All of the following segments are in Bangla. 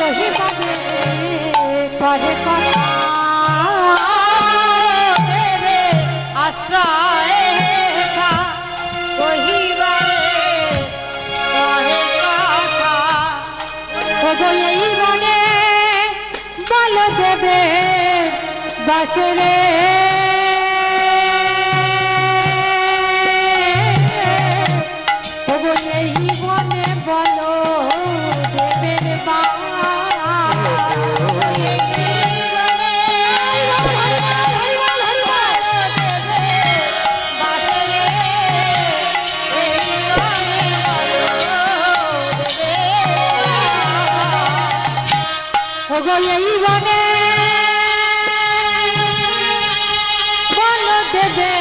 সহিবাদে করে কথা দেবে আশ্রয় কহিবারে কহে কথা ওগো এই মনে বল দেবে বাসরে ওগো এই মনে বলো দেবের বা এই বনে বল দেবে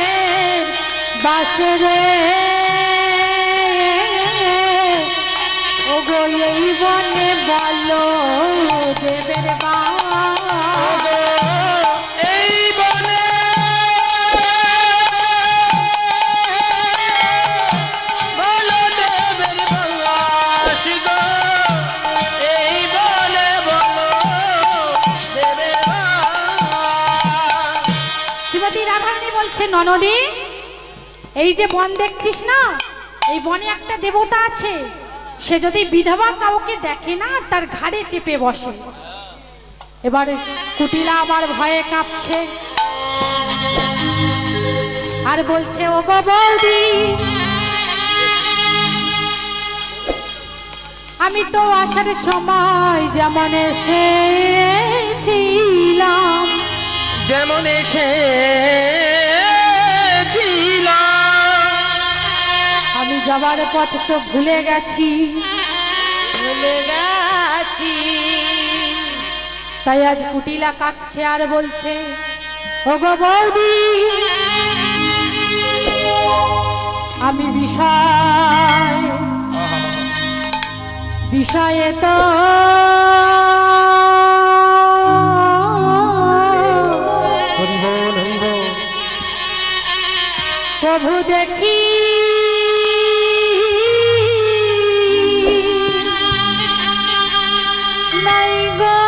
বাসরে ওগো এই বনে বলো দেবের বা ননদী এই যে বন দেখছিস না এই বনে একটা দেবতা আছে সে যদি বিধবা কাউকে দেখে না তার ঘাড়ে চেপে বসে এবারে কুটিলা আমার ভয়ে কাঁপছে আর বলছে ও গো বৌদি আমি তো আসার সময় যেমন এসেছিলাম যেমন এসে আমি যাবার পথ তো ভুলে গেছি তাই আজ কুটিলা কাঁদছে আর বলছে ওগো বৌদি আমি বিষয়ে তো প্রভু দেখি নাই গো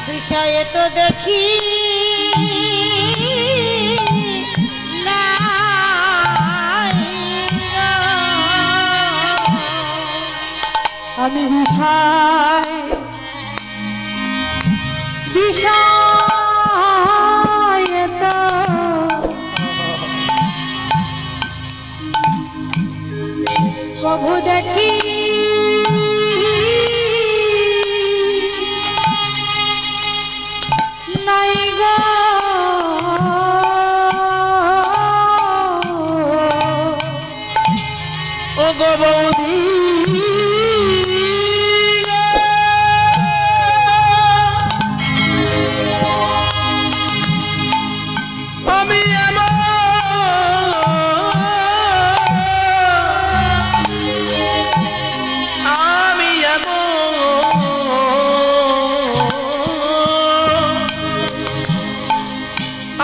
বিষয়ে তো দেখি আমি বিষয় তো প্রভু দেখি নাই গো ও গো বৌদি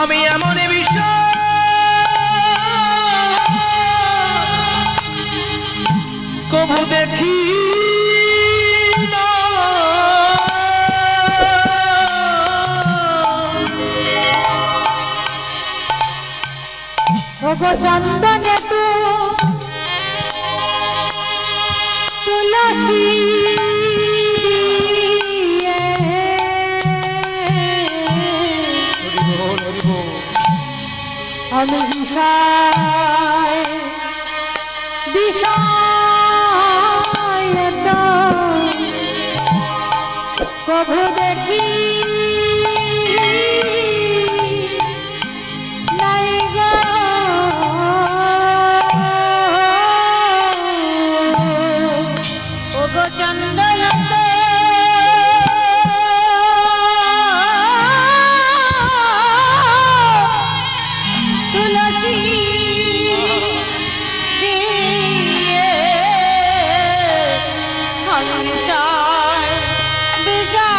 আমি এমন বিষয় কবু দেখি ওগো চন্দনে তো তুলসী আমি বিষয় তো প্রভু দেখি নাই গো ওগো চন্দন তুলসী বিষয়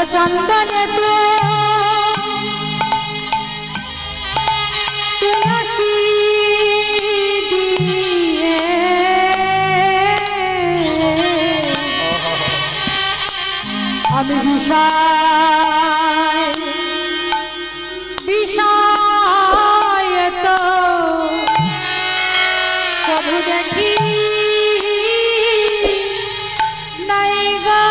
ওগো চন্দনে তো তুলসী দিয়ে আমি বিষয় বিষয় তো প্রভু দেখি নাই গো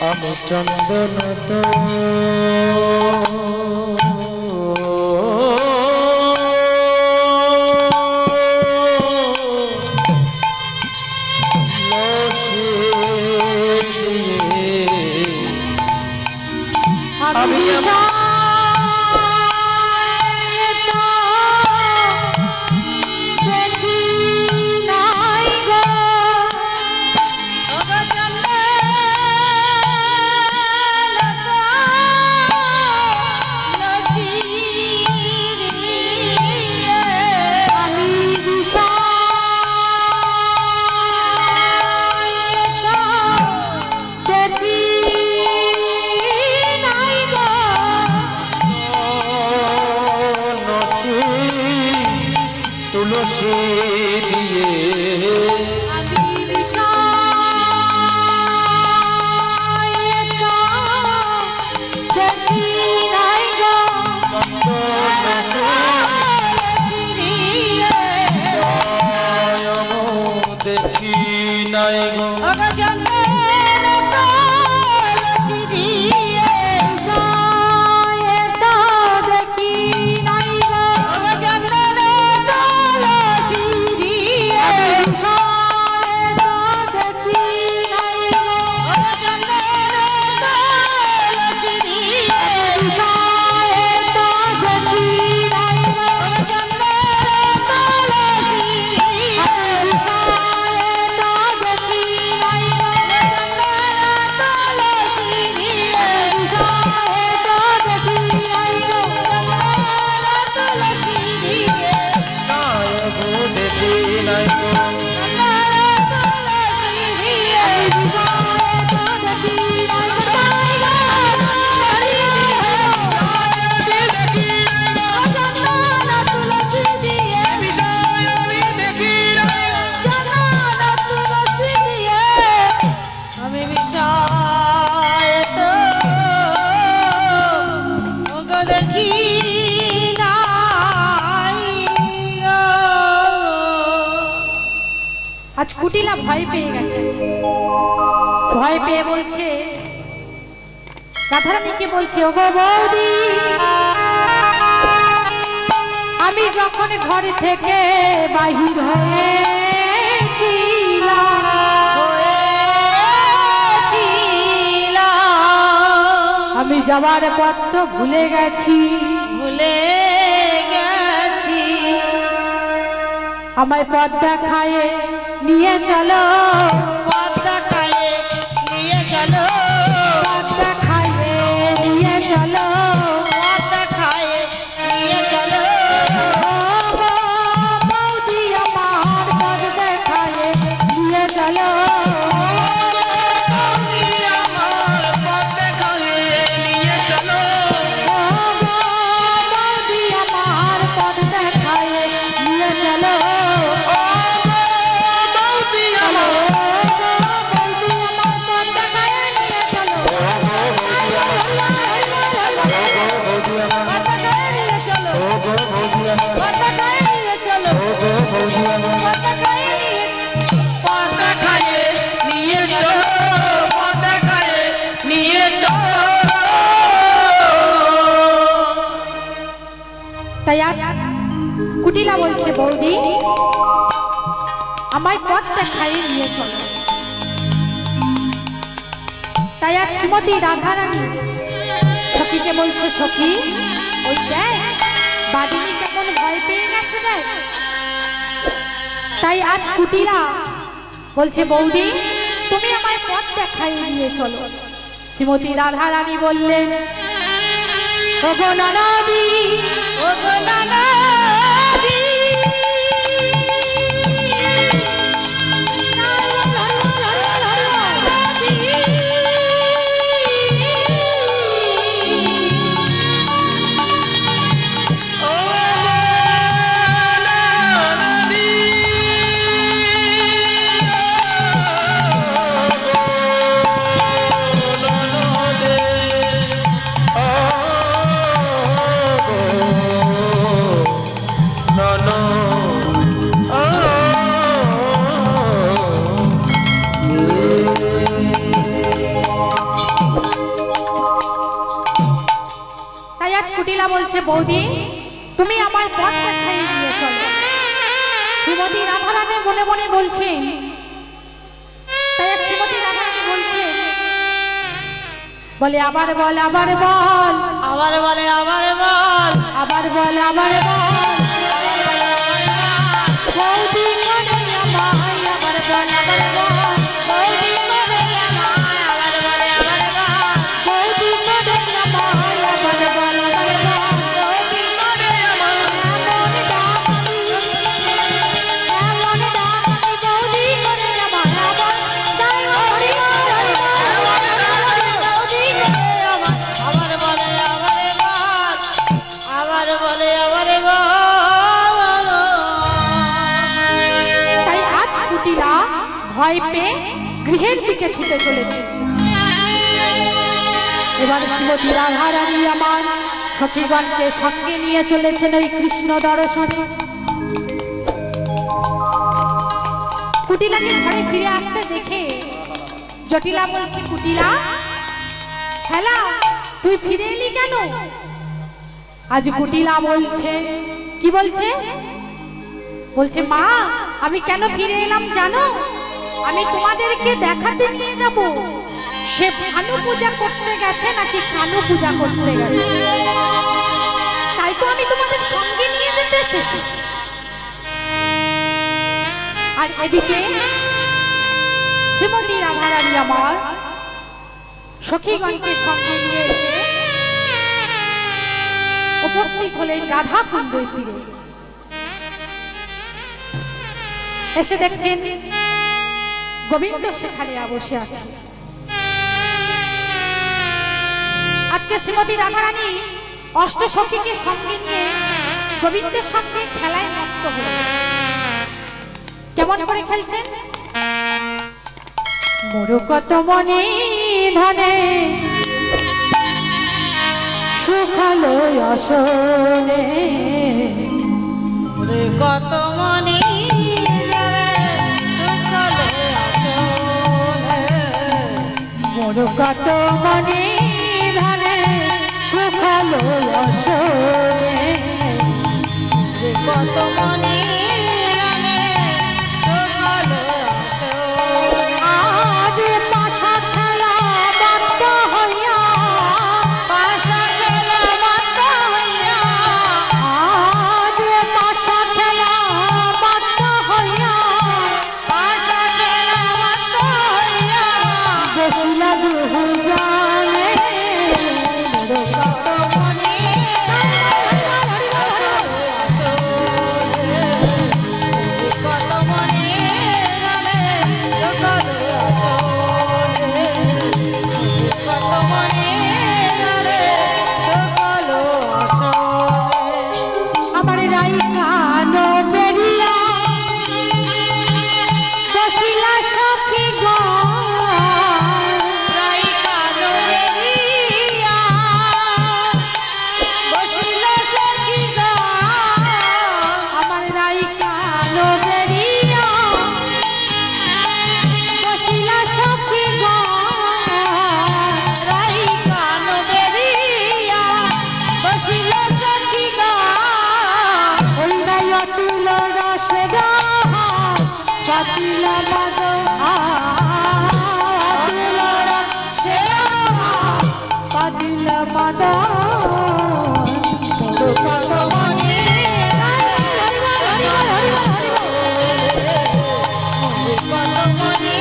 আমি চন্দন তো আমি বিষয় তো দেখি নাই গো ওগো আমি তুলসী দিয়ে দেখি নাই গো আজ কুটিলা ভয় পেয়ে গেছে, ভয় পেয়ে বলছে রাধারানীকে বলছে ওগো বৌদি আমি যখন ঘর থেকে বাহির হয়েছিলাম আমি যাবার পথ তো ভুলে গেছি আমায় পথ দেখায় নিয়ে চলো পথ দেখায় নিয়ে চলো পথ দেখায় নিয়ে চলো পথ দেখায় নিয়ে চলো বৌদি আমার পথ দেখায় নিয়ে চলো তাই আজ কুটিলা বলছে বৌদি আমায় পথ দেখায় নিয়ে চলো। তাই আজ শ্রীমতী রাধারানী সখীকে বলছে সখী ওই দেখ বাদিনী কেমন ভয় পেয়ে গেছে দেখ। তাই আজ কুটিলা বলছে বৌদি তুমি আমায় পথ দেখায় নিয়ে চলো। শ্রীমতী রাধারানী বললেন ওগো নানাদি ওগো নানাদি কুটিলা বলছে, বৌদি তুমি আমার পথ দেখাই নিয়ে চলো। শ্রীমতী রাধারানী মনে মনে বলছেন, তাই এক শ্রীমতী রাধারানী বলছে, বলে আবার বল, আবার বল, আবার বলে আবার বল, আবার বল, আবার বল, বৌদি করে আমায় আবার বল, আবার বল, বৌদি করে আমায় আবার বলে আবার বল, বৌদি করে আমায় আবার বল, আবার বল, বৌদি করে আমায় এমন ডাক আমি বৌদি করে আমায় আবার তাই হরি বল, হরি বল, বৌদি করে আমায় আবার বলে আবার বল, আবার বলে আবার বল। তাই আজ কুটিলা ভয় পেয়ে গৃহের দিকে ছুটে চলেছে। এবার শ্রীমতী রাধারানী আমার সখীগণকে সঙ্গে নিয়ে চলেছেন ওই কৃষ্ণ দর্শনে। কুটিলাকে ঘরে ফিরে আসতে দেখে জটিলা বলছে, কুটিলা হ্যালা তুই ফিরে এলি কেন? আজ কুটিলা বলছে, কি বলছে? বলছে, মা আমি কেন ফিরে এলাম জানো? আমি তোমাদেরকে দেখাতে নিয়ে যাব সে ভানু পূজা করতে গেছে নাকি কানু পূজা করতে গেছে, তাই তো আমি তোমাদের সঙ্গে নিয়ে যেতে এসেছি। আর এদিকে শ্রীমতী রাধারানী আমার সখীগণকে সঙ্গে নিয়ে এসে উপস্থিত হলেন রাধা কুণ্ডের তীরে। এসে দেখছেন গোবিন্দ সেখানে বসে আছে। আজকে শ্রীমতী রাধারানী অষ্টসখীকে সঙ্গে নিয়ে গোবিন্দের সঙ্গে খেলায় মত্ত হয়েছে। কেমন করে খেলছেন? মোর কত মনে ধনে সুখালো আসনে, রে কত মনে মোর কত মনে ধনে সুখালো আসনে, কত মনে আজ পাশা খেলা বন্ধ হইয়া, পাশা খেলা বন্ধ হইয়া, আজ পাশা খেলা বন্ধ হইয়া, পাশা খেলা বন্ধ হইয়া, বসিলা দুহু জানে মোর কত মনে কত মনে কত মনে সকল আমার রাইকানো বেরিয়া বসিলা সখী গো, রাই কালো বেরিয়া বসিল সখী গো, আমার রাইকানো বেরিয়া বসিলা সখী গো, রাই কালো বেরিয়া বসিল সখী গো, ওই নাই অতুল রসে পাতিল মাদ অতুল রসে পাতিল মাদ কত মনে কত মনে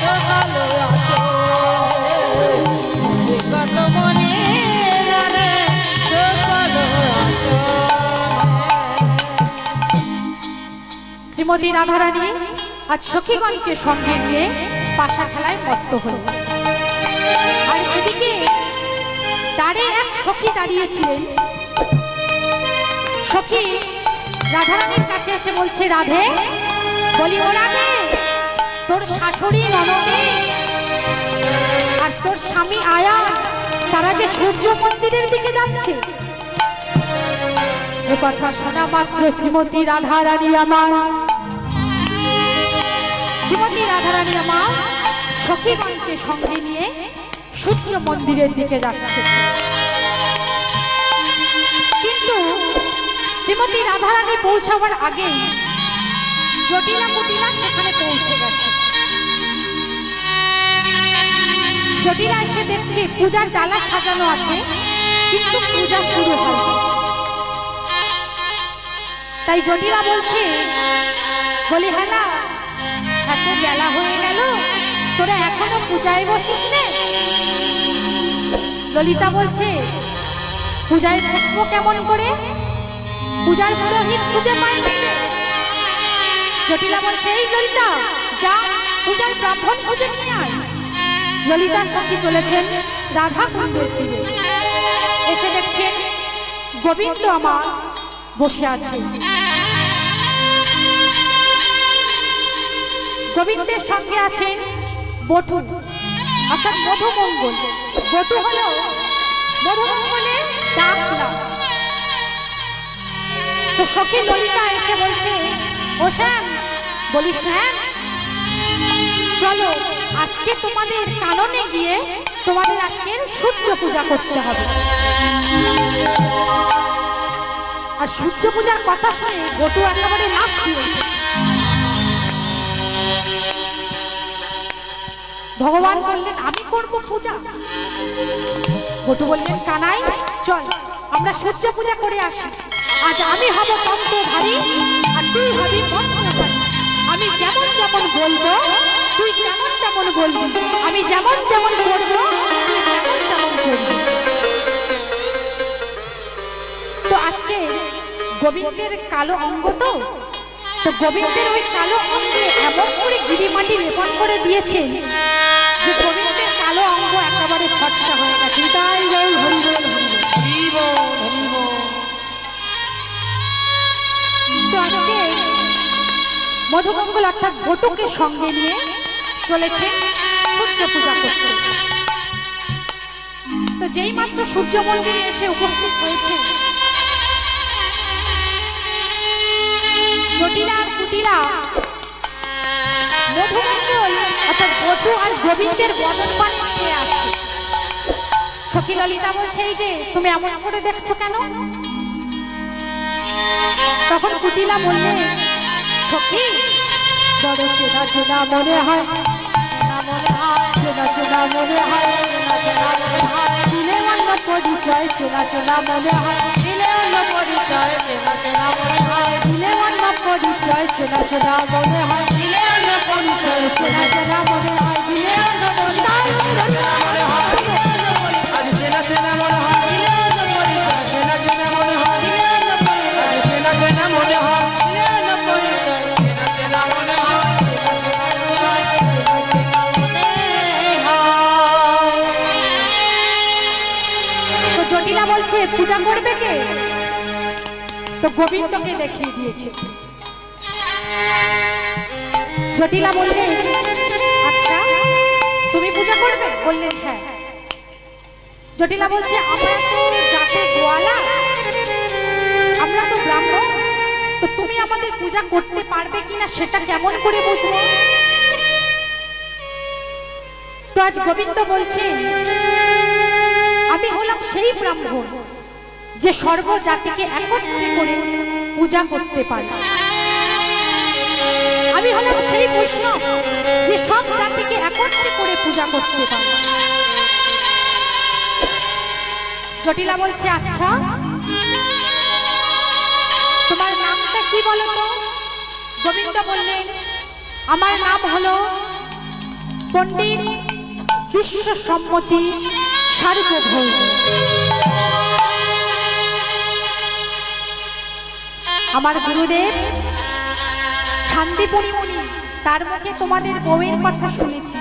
সকল কত মনে সকল শ্রীমতী রাধারানী আজ সখীগণকে সঙ্গে নিয়ে পাশা খেলায় মত্ত হল। আর এদিকে দ্বারে এক সখী দাঁড়িয়েছিলেন। সখী রাধারানীর কাছে এসে বলছে, রাধে বলি, ও রাধে তোর শাশুড়ি ননদে আর তোর স্বামী আয়া তারা যে সূর্য মন্দিরের দিকে যাচ্ছে। এ কথা শোনা মাত্র শ্রীমতী রাধারানী আমার সখীগণকে সঙ্গে নিয়ে সূর্য মন্দিরের দিকে যাচ্ছে। শ্রীমতী রাধারানী পৌঁছাবার আগেই জটিলা কুটিলা সেখানে পৌঁছে গেছে। জটিলা এসে দেখছে পূজার ডালা সাজানো আছে, কিন্তু পূজা শুরু হয়নি। তাই জটিলা বলছে, বলি হ্যাঁ না, এত বেলা হয়ে গেল, তোরা এখনো পূজায় বসিস নে? ললিতা বলছে, পূজায় বসবো কেমন করে? পূজার পুরোহিত খুঁজে পাইনি। জটিলা বলছে, এই ললিতা, যা পূজার ব্রাহ্মণ খুঁজে নিয়ে আয়। ললিতার সঙ্গে চলেছেন রাধা কুণ্ডের তীরে। এসে দেখছেন গোবিন্দ আমার বসে আছে। গোবিন্দের সঙ্গে আছেন বটু, অর্থাৎ মধুমঙ্গল। বটু হলো মধুমঙ্গলের ডাক নাম। তো সখী ললিতা এসে বলছে, ও শ্যাম, বলি শ্যাম, চলো আজকে তোমাদের কাননে গিয়ে তোমাদের আজকে সূর্য পূজা করতে হবে। আর সূর্য পূজার কথা শুনে বটু একেবারে লাফ দিয়ে উঠেছে। ভগবান বললেন, আমি করব পূজা? বটু বললেন, কানাই চল আমরা সূর্য পূজা করে আসি। আজ আমি হব কণ্ঠধারী আর তুই হবি মন্ত্রধারী। আমি যেমন যেমন বলবো তুই যেমন যেমন বলবি, আমি যেমন যেমন করবো তুই তেমন তেমন করবি। তো আজকে গোবিন্দের কালো অঙ্গ, তো গোবিন্দের ওই কালো অঙ্গে এমন করে গিরিমাটি লেপন করে দিয়েছে যে গোবিন্দের কালো অঙ্গ একেবারে ফর্সা হয়ে গেছে। তাই জয় হরি বল, হরি বল। তো আজকে মধুমঙ্গল অর্থাৎ বটুকে সঙ্গে নিয়ে চলেছে সূর্য পূজা করতে। তো যেই মাত্র সূর্য মন্দিরে এসে উপস্থিত হয়েছে, জটিলা আর কুটিলা মধুমঙ্গল অর্থাৎ বটু আর গোবিন্দের বদন পানে চেয়ে আছে। সখী ললিতা বলছে, এই যে তুমি এমন করে দেখছো কেন? তখন কুটিলা বললে, সখী, বড় চেনা চেনা মনে হয়, চেনা চেনা মনে হয়, দিলে অন্য পরিচয়, চেনা চেনা মনে হয়, দিলে অন্য পরিচয়, চেনা চেনা মনে হয়, দিলে অন্য পরিচয়, চেনা চেনা মনে হয়, দিলে অন্য পরিচয়, চেনা চেনা মনে হয়, দিলে অন্য পরিচয়, আজ চেনা চেনা মনে হয়, দিলে অন্য পরিচয়, চেনা চেনা মনে হয়, দিলে অন্য পরিচয়, চেনা চেনা মনে হয়, দিলে অন্য পরিচয়, চেনা চেনা মনে হয়। তো জটিলা বলছে, পূজা করবে কে? তো গোবিন্দকে দেখিয়ে দিয়েছে। জটিলা বললেন, আচ্ছা তুমি পূজা করবে? বললেন হ্যাঁ। জটিলা বলছে, আমরা তো জাতে গোয়ালা, আমরা তো ব্রাহ্মণ, তো তুমি আমাদের পূজা করতে পারবে কিনা সেটা কেমন করে বুঝবো? তো আজ গোবিন্দ বলছে, আমি হলাম সেই ব্রাহ্মণ যে সর্বজাতিকে একত্রে করে পূজা করতে পারে। আমি হলাম সেই বৈষ্ণব যে সব জাতিকে একত্রে করে পূজা করতে পারে। জটিলা বলছে, আচ্ছা তোমার নামটা কি বলো তো? গোবিন্দ বললেন, আমার নাম হলো পণ্ডিত বিশ্বসম্মতি সার্বভৌম। আমার গুরুদেব শান্তিপুরী মুনি, তার মুখে তোমাদের বউয়ের কথা শুনেছি।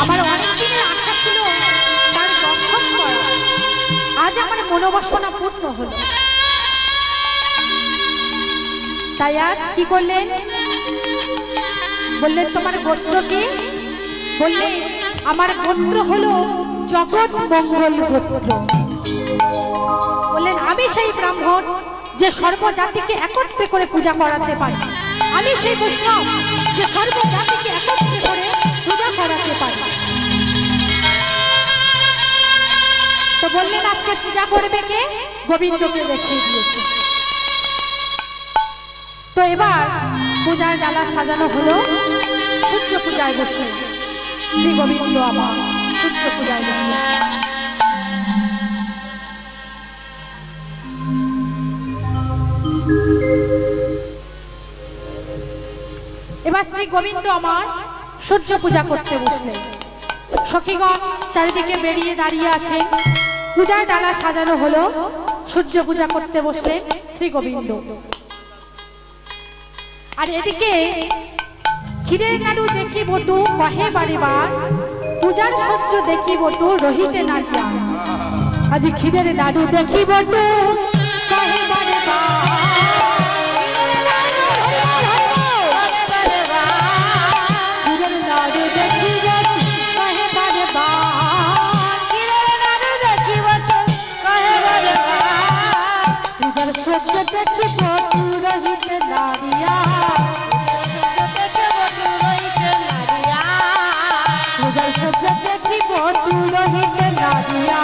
আমার অনেক দিনের আশা ছিল তার দর্শন করা, আজ আমার মনোবাসনা পূর্ণ হল। তাই আজ কি করলেন? বললেন, তোমার গোত্র কি? বললেন, আমার গোত্র হলো জগৎ মঙ্গল গোত্র। বললেন, আমি সেই ব্রাহ্মণ যে সর্বজাতিকে একত্রে করে পূজা করাতে পারি। আমি সেই বৈষ্ণব যে সর্বজাতিকে একত্রে করে পূজা করাতে পারি। তো বললেন, আজকে পূজা করবে কে? গোবিন্দকে দেখিয়ে দিয়েছে। তো এবার পূজার ডালা সাজানো হলো, সূর্য পূজায় বসলেন শ্রী গোবিন্দ আমার, সূর্য পূজায় বসলেন। এবার শ্রী গোবিন্দ আমার সূর্য পূজা করতে বসলেন। সখীগণ চারিদিকে বেরিয়ে দাঁড়িয়ে আছে, পূজার ডালা সাজানো হলো, সূর্য পূজা করতে বসলেন শ্রী গোবিন্দ। আর এদিকে ক্ষীরের নাড়ু দেখি বটু কহে বারেবার, পূজার সহ্য দেখি বটু রহিতে না গিয়া। আজ ক্ষীরের নাড়ু দেখি বটু কহে বারেবার, ক্ষীরের নাড়ু দেখি বটু কহে বারেবার, পূজার সহ্য দেখি বটু রহিতে না গিয়া। পূজার সহ্য দেখি বটু রহিতে না গিয়া।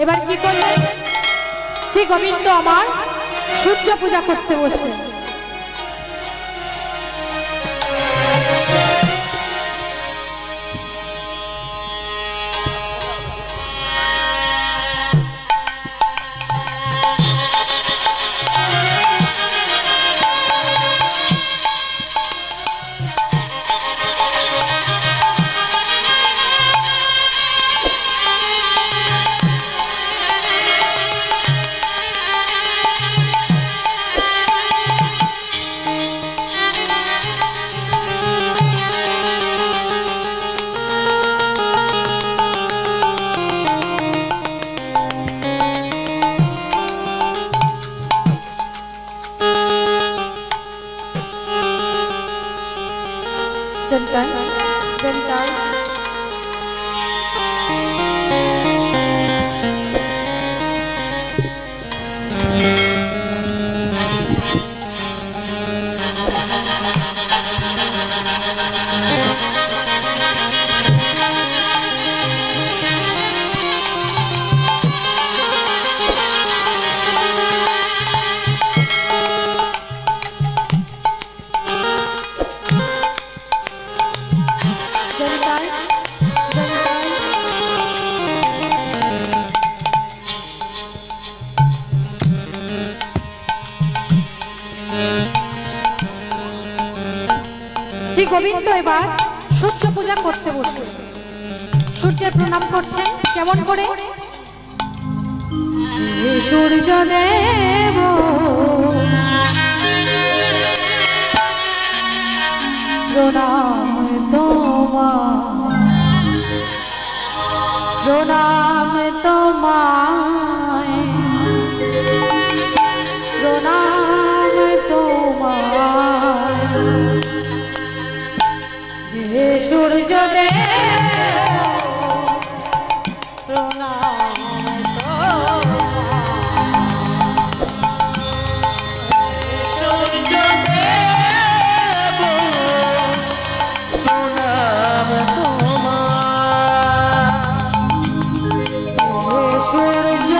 এবার কি করলেন? শ্রী গোবিন্দ আমার সূর্য পূজা করতে বসলেন। জনতাই জনতাই শ্রী গোবিন্দ এবার সূর্য পূজা করতে বসলেন। সূর্যের প্রণাম করছেন কেমন করে? হে সূর্য দেব প্রণাম তোমায়, প্রণাম তোমায়, প্রণাম তোমায়। হে সূর্য দেব প্রণাম তোমায়। হে সূর্য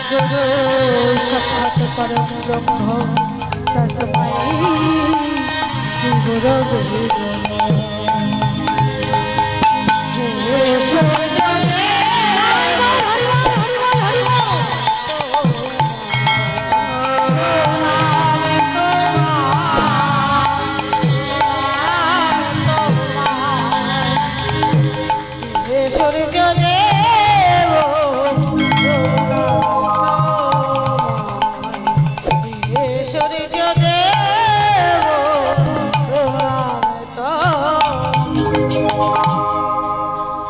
সদ্গুরু সাক্ষাৎ পরম ব্রহ্ম তস্मै শ্রী গুরবে নমঃ।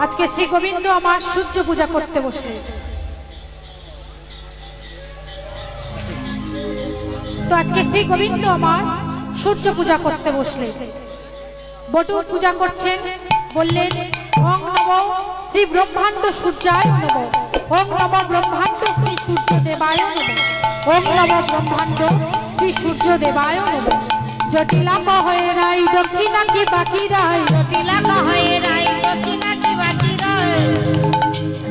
আজকে শ্রী গোবিন্দ আমার সূর্য পূজা করতে বসলে। তো আজকে শ্রী গোবিন্দ আমার সূর্য পূজা করতে বসলে। বটু পূজা করছেন, বললেন ওং নমো শ্রী ব্রহ্মাণ্ড সূর্যায় নমঃ, ওং নমো ব্রহ্মাণ্ড শ্রী সূর্য দেবায় নমঃ, ওং নমো ব্রহ্মাণ্ড শ্রী সূর্য দেবায় নমঃ। জটিলা কহে রাই দক্ষিণা কি বাকি রাই, জটিলা কহে রাই দক্ষিণা কি বাকি রায়,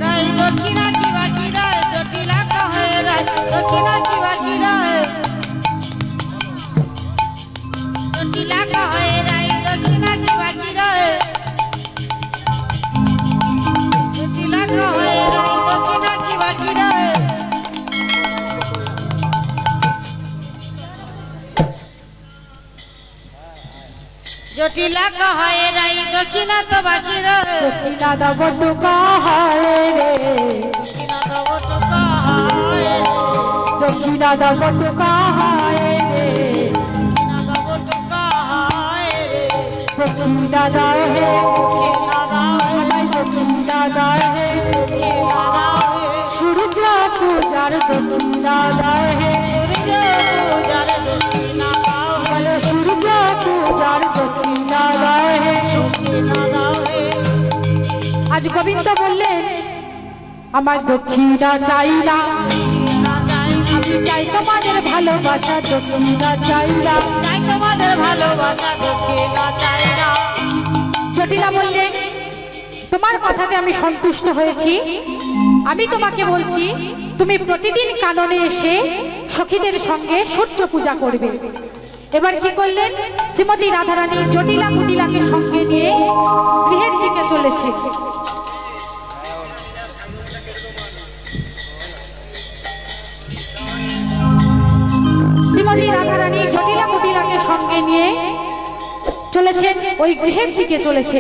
রাই দক্ষিণা কি বাকি রায়, জটিলা কহে রাই দক্ষিণা কি বাকি রায়, জটিলা কহে রাই দক্ষিণা কি বাকি রায়, জটিলা কহে রাই দক্ষিণা কি বাকি রায়। জটিলা কহে রাই দক্ষিণা তো বাকি রয়ে, দক্ষিণা দেব টুকায় রে, দক্ষিণা দেব টুকায় রে, দক্ষিণা দেব টুকায় রে, দক্ষিণা দেব টুকায় রে, দক্ষিণা দাও হে, দক্ষিণা দাও হে, আমায় দক্ষিণা দাও হে, দক্ষিণা দাও হে, সূর্য পূজার দক্ষিণা দাও হে, সূর্য পূজার দক্ষিণা দাও হে, বলে সূর্য পূজার দক্ষিণা দাও হে। দক্ষিণা দাও হে। আজ গোবিন্দ বললেন আমার দক্ষিণা চাই না, দক্ষিণা চাই না, আমি চাই তোমাদের ভালোবাসা, দক্ষিণা চাই না। চাই তোমাদের ভালোবাসা, দক্ষিণা চাই না। জটিলা বললেন তোমার কথাতে আমি সন্তুষ্ট হয়েছি, আমি তোমাকে বলছি তুমি প্রতিদিন কাননে এসে সখীদের সঙ্গে সূর্য পূজা করবে। এবার কি করলেন, শ্রীমতী রাধারানী জটিলা কুটিলাকে সঙ্গে নিয়ে গৃহের দিকে চলেছে। শ্রীমতী রাধারানী জটিলা কুটিলাকে সঙ্গে নিয়ে চলেছেন ওই গৃহের দিকে চলেছে।